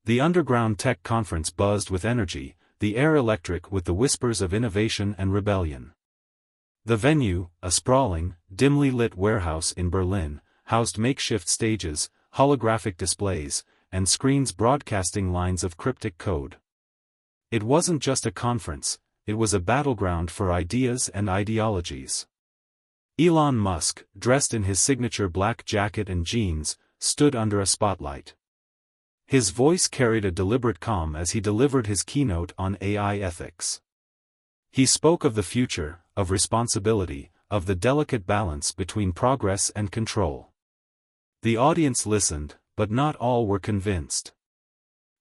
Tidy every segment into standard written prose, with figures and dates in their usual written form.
The underground tech conference buzzed with energy, the air electric with the whispers of innovation and rebellion. The venue, a sprawling, dimly lit warehouse in Berlin, housed makeshift stages, holographic displays, and screens broadcasting lines of cryptic code. It wasn't just a conference, it was a battleground for ideas and ideologies. Elon Musk, dressed in his signature black jacket and jeans, stood under a spotlight. His voice carried a deliberate calm as he delivered his keynote on AI ethics. He spoke of the future, of responsibility, of the delicate balance between progress and control. The audience listened, but not all were convinced.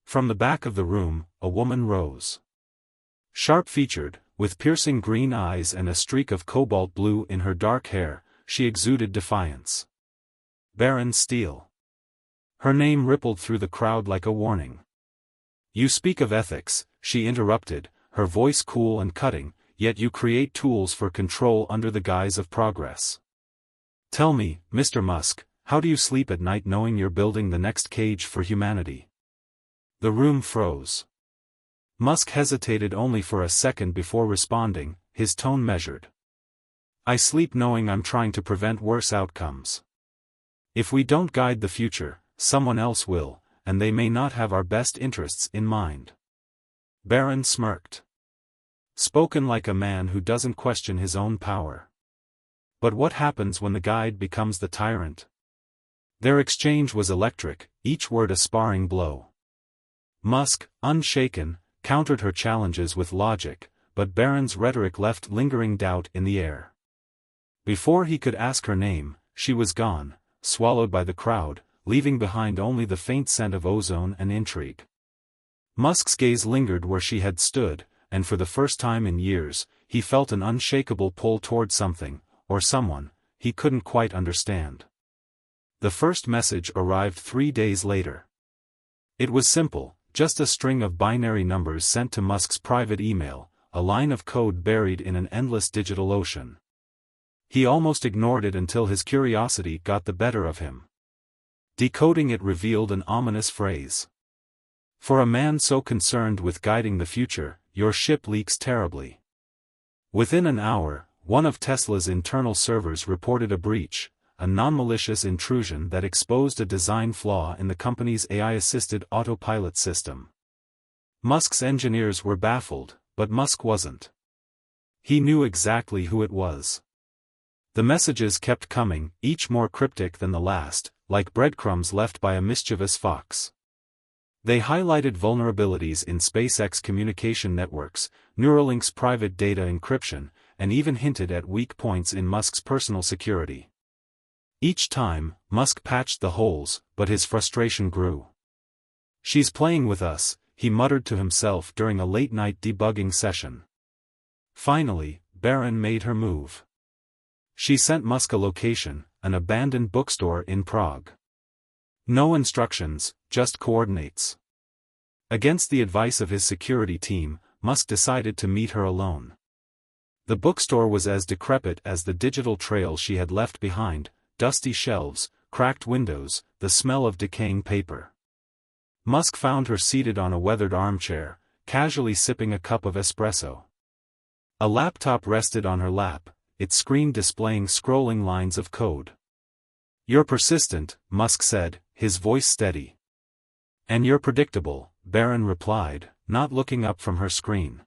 From the back of the room, a woman rose. Sharp-featured, with piercing green eyes and a streak of cobalt blue in her dark hair, she exuded defiance. Barron Steele. Her name rippled through the crowd like a warning. "You speak of ethics," she interrupted, her voice cool and cutting, "yet you create tools for control under the guise of progress. Tell me, Mr. Musk, how do you sleep at night knowing you're building the next cage for humanity?" The room froze. Musk hesitated only for a second before responding, his tone measured. "I sleep knowing I'm trying to prevent worse outcomes. If we don't guide the future, someone else will, and they may not have our best interests in mind." Barron smirked. Spoken like a man who doesn't question his own power. But what happens when the guide becomes the tyrant? Their exchange was electric, each word a sparring blow. Musk, unshaken, countered her challenges with logic, but Barron's rhetoric left lingering doubt in the air. Before he could ask her name, she was gone, swallowed by the crowd, leaving behind only the faint scent of ozone and intrigue. Musk's gaze lingered where she had stood, and for the first time in years, he felt an unshakable pull toward something, or someone, he couldn't quite understand. The first message arrived 3 days later. It was simple, just a string of binary numbers sent to Musk's private email, a line of code buried in an endless digital ocean. He almost ignored it until his curiosity got the better of him. Decoding it revealed an ominous phrase. "For a man so concerned with guiding the future, your ship leaks terribly." Within an hour, one of Tesla's internal servers reported a breach, a non-malicious intrusion that exposed a design flaw in the company's AI-assisted autopilot system. Musk's engineers were baffled, but Musk wasn't. He knew exactly who it was. The messages kept coming, each more cryptic than the last, like breadcrumbs left by a mischievous fox. They highlighted vulnerabilities in SpaceX communication networks, Neuralink's private data encryption, and even hinted at weak points in Musk's personal security. Each time, Musk patched the holes, but his frustration grew. "She's playing with us," he muttered to himself during a late-night debugging session. Finally, Barron made her move. She sent Musk a location, an abandoned bookstore in Prague. No instructions, just coordinates. Against the advice of his security team, Musk decided to meet her alone. The bookstore was as decrepit as the digital trail she had left behind, dusty shelves, cracked windows, the smell of decaying paper. Musk found her seated on a weathered armchair, casually sipping a cup of espresso. A laptop rested on her lap, its screen displaying scrolling lines of code. "You're persistent," Musk said, his voice steady. "And you're predictable," Barron replied, not looking up from her screen.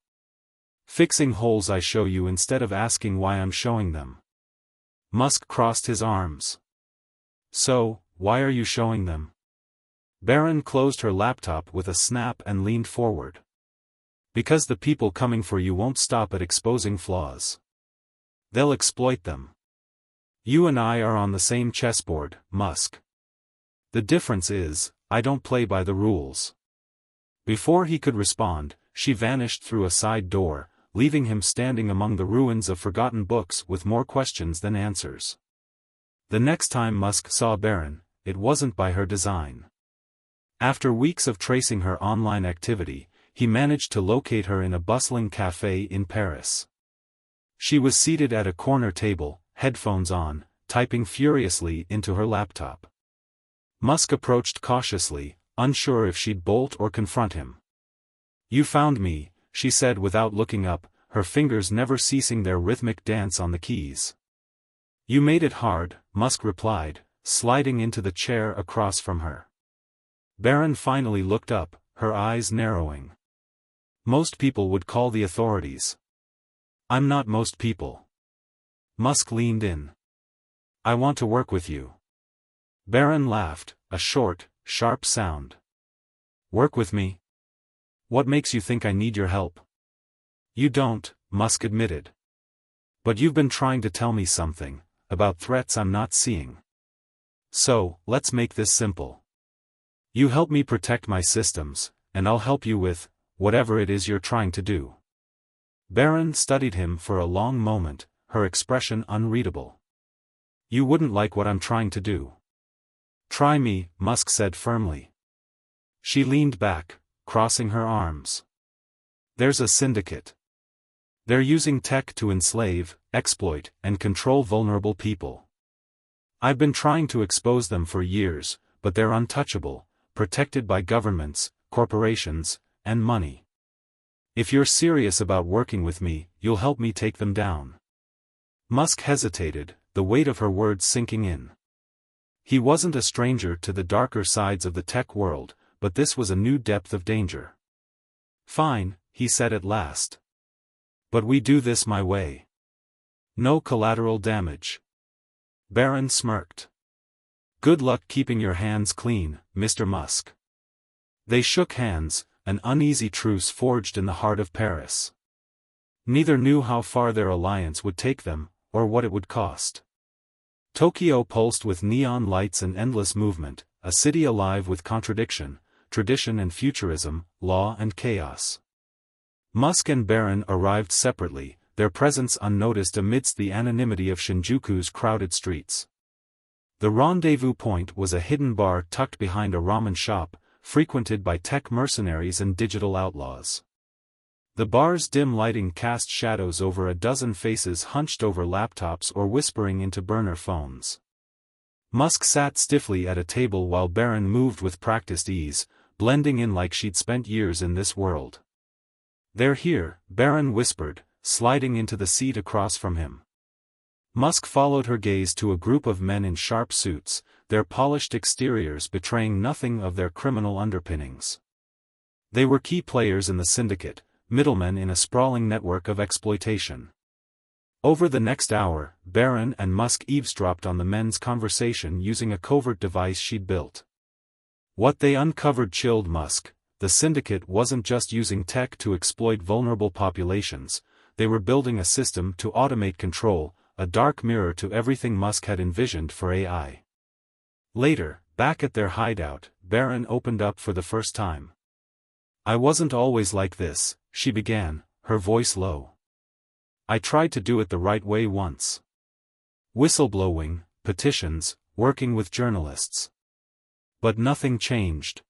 "Fixing holes I show you instead of asking why I'm showing them." Musk crossed his arms. "So, why are you showing them?" Barron closed her laptop with a snap and leaned forward. "Because the people coming for you won't stop at exposing flaws. They'll exploit them. You and I are on the same chessboard, Musk. The difference is, I don't play by the rules." Before he could respond, she vanished through a side door, leaving him standing among the ruins of forgotten books with more questions than answers. The next time Musk saw Barron, it wasn't by her design. After weeks of tracing her online activity, he managed to locate her in a bustling café in Paris. She was seated at a corner table, headphones on, typing furiously into her laptop. Musk approached cautiously, unsure if she'd bolt or confront him. "You found me," she said without looking up, her fingers never ceasing their rhythmic dance on the keys. "You made it hard," Musk replied, sliding into the chair across from her. Barron finally looked up, her eyes narrowing. "Most people would call the authorities." "I'm not most people." Musk leaned in. "I want to work with you." Barron laughed, a short, sharp sound. "Work with me? What makes you think I need your help?" "You don't," Musk admitted. "But you've been trying to tell me something, about threats I'm not seeing. So, let's make this simple. You help me protect my systems, and I'll help you with whatever it is you're trying to do." Barron studied him for a long moment, her expression unreadable. "You wouldn't like what I'm trying to do." "Try me," Musk said firmly. She leaned back, crossing her arms. "There's a syndicate. They're using tech to enslave, exploit, and control vulnerable people. I've been trying to expose them for years, but they're untouchable, protected by governments, corporations, and money. If you're serious about working with me, you'll help me take them down." Musk hesitated, the weight of her words sinking in. He wasn't a stranger to the darker sides of the tech world, but this was a new depth of danger. "Fine," he said at last. "But we do this my way. No collateral damage." Barron smirked. "Good luck keeping your hands clean, Mr. Musk." They shook hands, an uneasy truce forged in the heart of Paris. Neither knew how far their alliance would take them, or what it would cost. Tokyo pulsed with neon lights and endless movement, a city alive with contradiction, tradition and futurism, law and chaos. Musk and Barron arrived separately, their presence unnoticed amidst the anonymity of Shinjuku's crowded streets. The rendezvous point was a hidden bar tucked behind a ramen shop, frequented by tech mercenaries and digital outlaws. The bar's dim lighting cast shadows over a dozen faces hunched over laptops or whispering into burner phones. Musk sat stiffly at a table while Barron moved with practiced ease, blending in like she'd spent years in this world. "They're here," Barron whispered, sliding into the seat across from him. Musk followed her gaze to a group of men in sharp suits, their polished exteriors betraying nothing of their criminal underpinnings. They were key players in the syndicate, middlemen in a sprawling network of exploitation. Over the next hour, Barron and Musk eavesdropped on the men's conversation using a covert device she'd built. What they uncovered chilled Musk. The syndicate wasn't just using tech to exploit vulnerable populations, they were building a system to automate control, a dark mirror to everything Musk had envisioned for AI. Later, back at their hideout, Barron opened up for the first time. "I wasn't always like this," she began, her voice low. "I tried to do it the right way once. Whistleblowing, petitions, working with journalists. But nothing changed.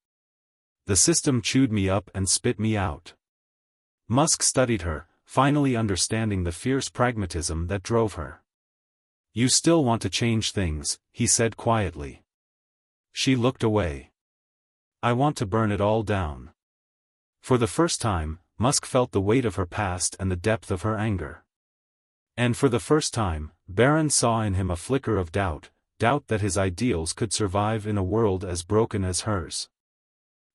The system chewed me up and spit me out." Musk studied her, finally understanding the fierce pragmatism that drove her. "You still want to change things," he said quietly. She looked away. "I want to burn it all down." For the first time, Musk felt the weight of her past and the depth of her anger. And for the first time, Barron saw in him a flicker of doubt that his ideals could survive in a world as broken as hers.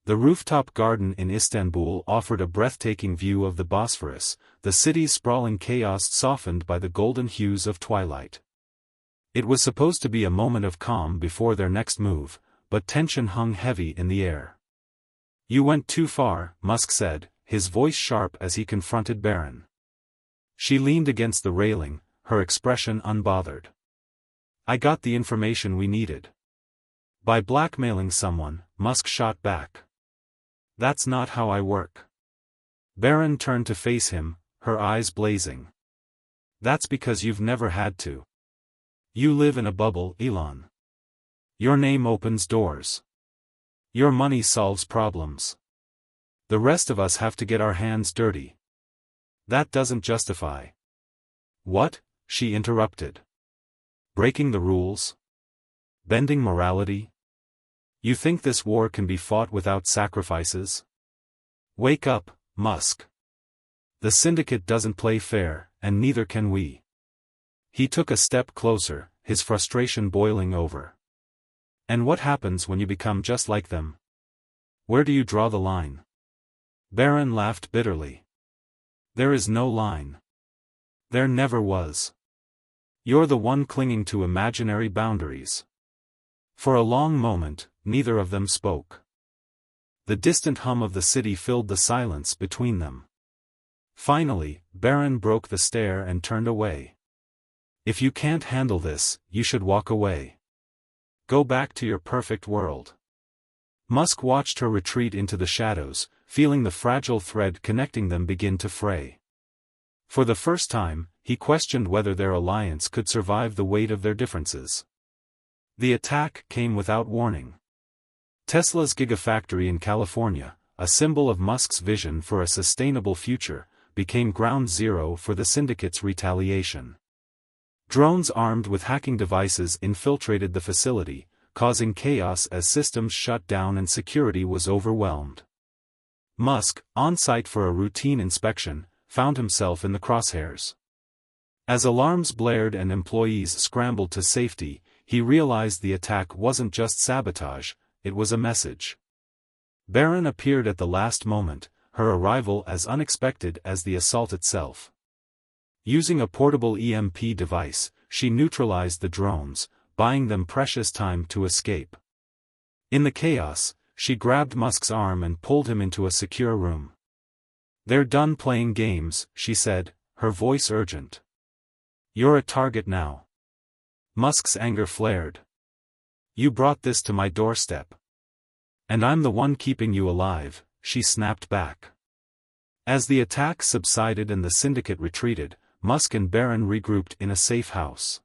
The rooftop garden in Istanbul offered a breathtaking view of the Bosphorus, the city's sprawling chaos softened by the golden hues of twilight. It was supposed to be a moment of calm before their next move, but tension hung heavy in the air. "You went too far," Musk said, his voice sharp as he confronted Barron. She leaned against the railing, her expression unbothered. "I got the information we needed." "By blackmailing someone," Musk shot back. "That's not how I work." Barron turned to face him, her eyes blazing. "That's because you've never had to. You live in a bubble, Elon. Your name opens doors. Your money solves problems. The rest of us have to get our hands dirty. That doesn't justify." "What?" she interrupted. "Breaking the rules? Bending morality? You think this war can be fought without sacrifices? Wake up, Musk. The syndicate doesn't play fair, and neither can we. He took a step closer, his frustration boiling over. And what happens when you become just like them? Where do you draw the line? Barron laughed bitterly. There is no line. There never was. You're the one clinging to imaginary boundaries. For a long moment, neither of them spoke. The distant hum of the city filled the silence between them. Finally, Barron broke the stare and turned away. If you can't handle this, you should walk away. Go back to your perfect world. Musk watched her retreat into the shadows, feeling the fragile thread connecting them begin to fray. For the first time, he questioned whether their alliance could survive the weight of their differences. The attack came without warning. Tesla's Gigafactory in California, a symbol of Musk's vision for a sustainable future, became ground zero for the syndicate's retaliation. Drones armed with hacking devices infiltrated the facility, causing chaos as systems shut down and security was overwhelmed. Musk, on site for a routine inspection, found himself in the crosshairs. As alarms blared and employees scrambled to safety, he realized the attack wasn't just sabotage, it was a message. Barron appeared at the last moment, her arrival as unexpected as the assault itself. Using a portable EMP device, she neutralized the drones, buying them precious time to escape. In the chaos, she grabbed Musk's arm and pulled him into a secure room. "They're done playing games," she said, her voice urgent. "You're a target now." Musk's anger flared. "You brought this to my doorstep. And I'm the one keeping you alive," she snapped back. As the attack subsided and the syndicate retreated, Musk and Barron regrouped in a safe house.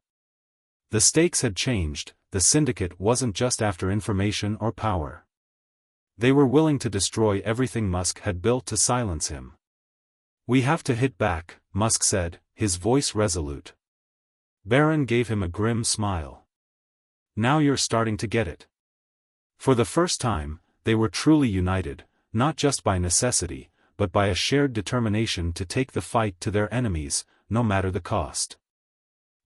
The stakes had changed, the syndicate wasn't just after information or power. They were willing to destroy everything Musk had built to silence him. "We have to hit back," Musk said, his voice resolute. Barron gave him a grim smile. "Now you're starting to get it." For the first time, they were truly united, not just by necessity, but by a shared determination to take the fight to their enemies, no matter the cost.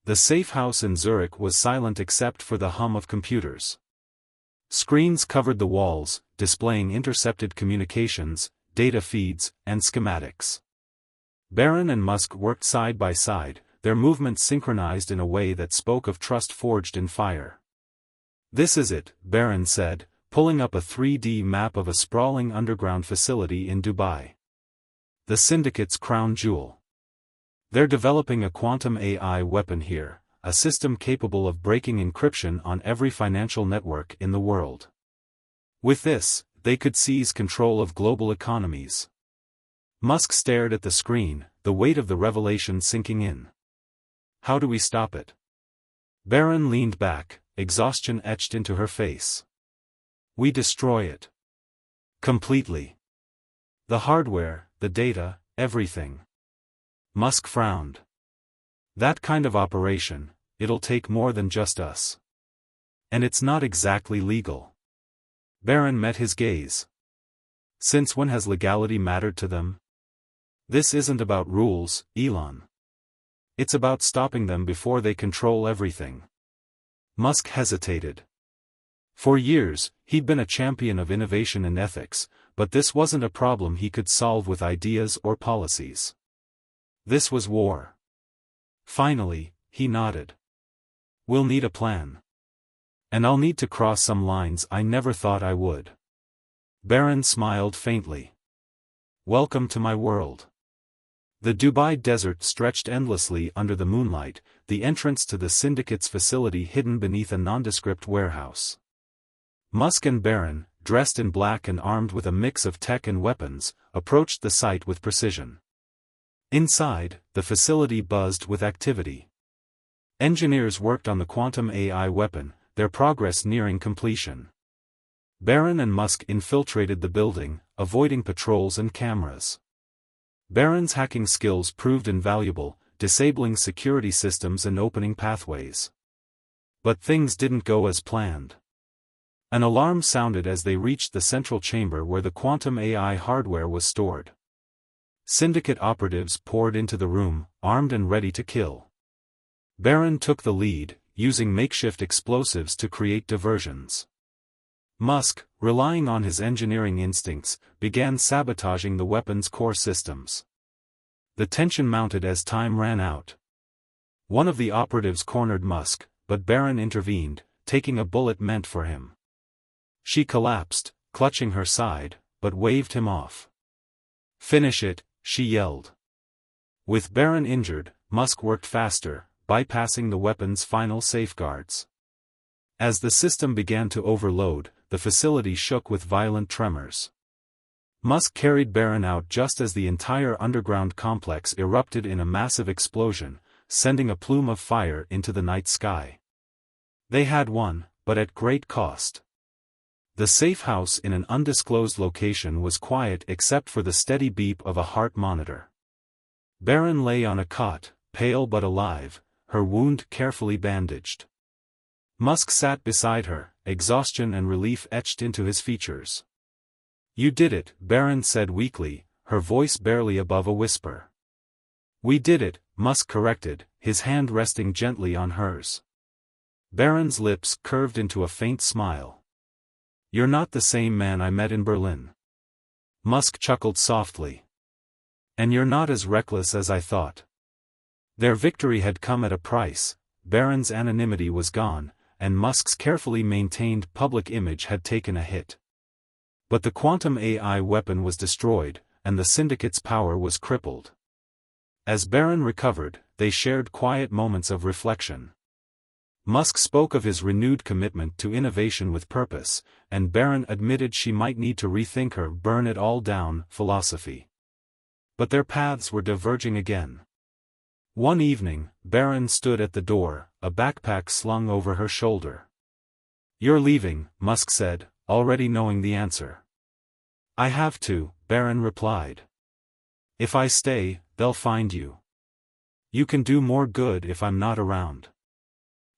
The safe house in Zurich was silent except for the hum of computers. Screens covered the walls, displaying intercepted communications, data feeds, and schematics. Barron and Musk worked side by side, their movements synchronized in a way that spoke of trust forged in fire. "This is it," Barron said, pulling up a 3D map of a sprawling underground facility in Dubai. "The syndicate's crown jewel. They're developing a quantum AI weapon here, a system capable of breaking encryption on every financial network in the world. With this, they could seize control of global economies." Musk stared at the screen, the weight of the revelation sinking in. "How do we stop it?" Barron leaned back, exhaustion etched into her face. "We destroy it. Completely. The hardware, the data, everything." Musk frowned. "That kind of operation, it'll take more than just us. And it's not exactly legal." Barron met his gaze. "Since when has legality mattered to them? This isn't about rules, Elon. It's about stopping them before they control everything." Musk hesitated. For years, he'd been a champion of innovation and ethics, but this wasn't a problem he could solve with ideas or policies. This was war. Finally, he nodded. "We'll need a plan. And I'll need to cross some lines I never thought I would." Barron smiled faintly. "Welcome to my world." The Dubai desert stretched endlessly under the moonlight, the entrance to the syndicate's facility hidden beneath a nondescript warehouse. Musk and Barron, dressed in black and armed with a mix of tech and weapons, approached the site with precision. Inside, the facility buzzed with activity. Engineers worked on the quantum AI weapon, their progress nearing completion. Barron and Musk infiltrated the building, avoiding patrols and cameras. Barron's hacking skills proved invaluable, disabling security systems and opening pathways. But things didn't go as planned. An alarm sounded as they reached the central chamber where the quantum AI hardware was stored. Syndicate operatives poured into the room, armed and ready to kill. Barron took the lead, using makeshift explosives to create diversions. Musk, relying on his engineering instincts, began sabotaging the weapon's core systems. The tension mounted as time ran out. One of the operatives cornered Musk, but Barron intervened, taking a bullet meant for him. She collapsed, clutching her side, but waved him off. "Finish it," she yelled. With Barron injured, Musk worked faster, bypassing the weapon's final safeguards. As the system began to overload, the facility shook with violent tremors. Musk carried Barron out just as the entire underground complex erupted in a massive explosion, sending a plume of fire into the night sky. They had won, but at great cost. The safe house in an undisclosed location was quiet except for the steady beep of a heart monitor. Barron lay on a cot, pale but alive, her wound carefully bandaged. Musk sat beside her, exhaustion and relief etched into his features. "You did it," Barron said weakly, her voice barely above a whisper. "We did it," Musk corrected, his hand resting gently on hers. Barron's lips curved into a faint smile. "You're not the same man I met in Berlin." Musk chuckled softly. "And you're not as reckless as I thought." Their victory had come at a price. Barron's anonymity was gone, and Musk's carefully maintained public image had taken a hit. But the quantum AI weapon was destroyed, and the syndicate's power was crippled. As Barron recovered, they shared quiet moments of reflection. Musk spoke of his renewed commitment to innovation with purpose, and Barron admitted she might need to rethink her "burn it all down" philosophy. But their paths were diverging again. One evening, Barron stood at the door, a backpack slung over her shoulder. "You're leaving," Musk said, already knowing the answer. "I have to," Barron replied. "If I stay, they'll find you. You can do more good if I'm not around."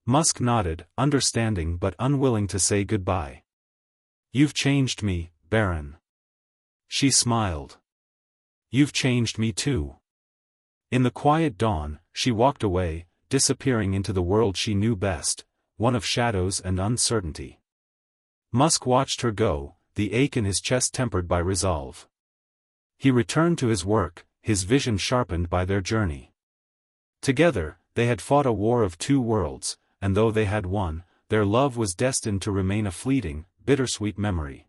Musk nodded, understanding but unwilling to say goodbye. "You've changed me, Barron." She smiled. "You've changed me too." In the quiet dawn, she walked away, disappearing into the world she knew best, one of shadows and uncertainty. Musk watched her go, the ache in his chest tempered by resolve. He returned to his work, his vision sharpened by their journey. Together, they had fought a war of two worlds, and though they had won, their love was destined to remain a fleeting, bittersweet memory.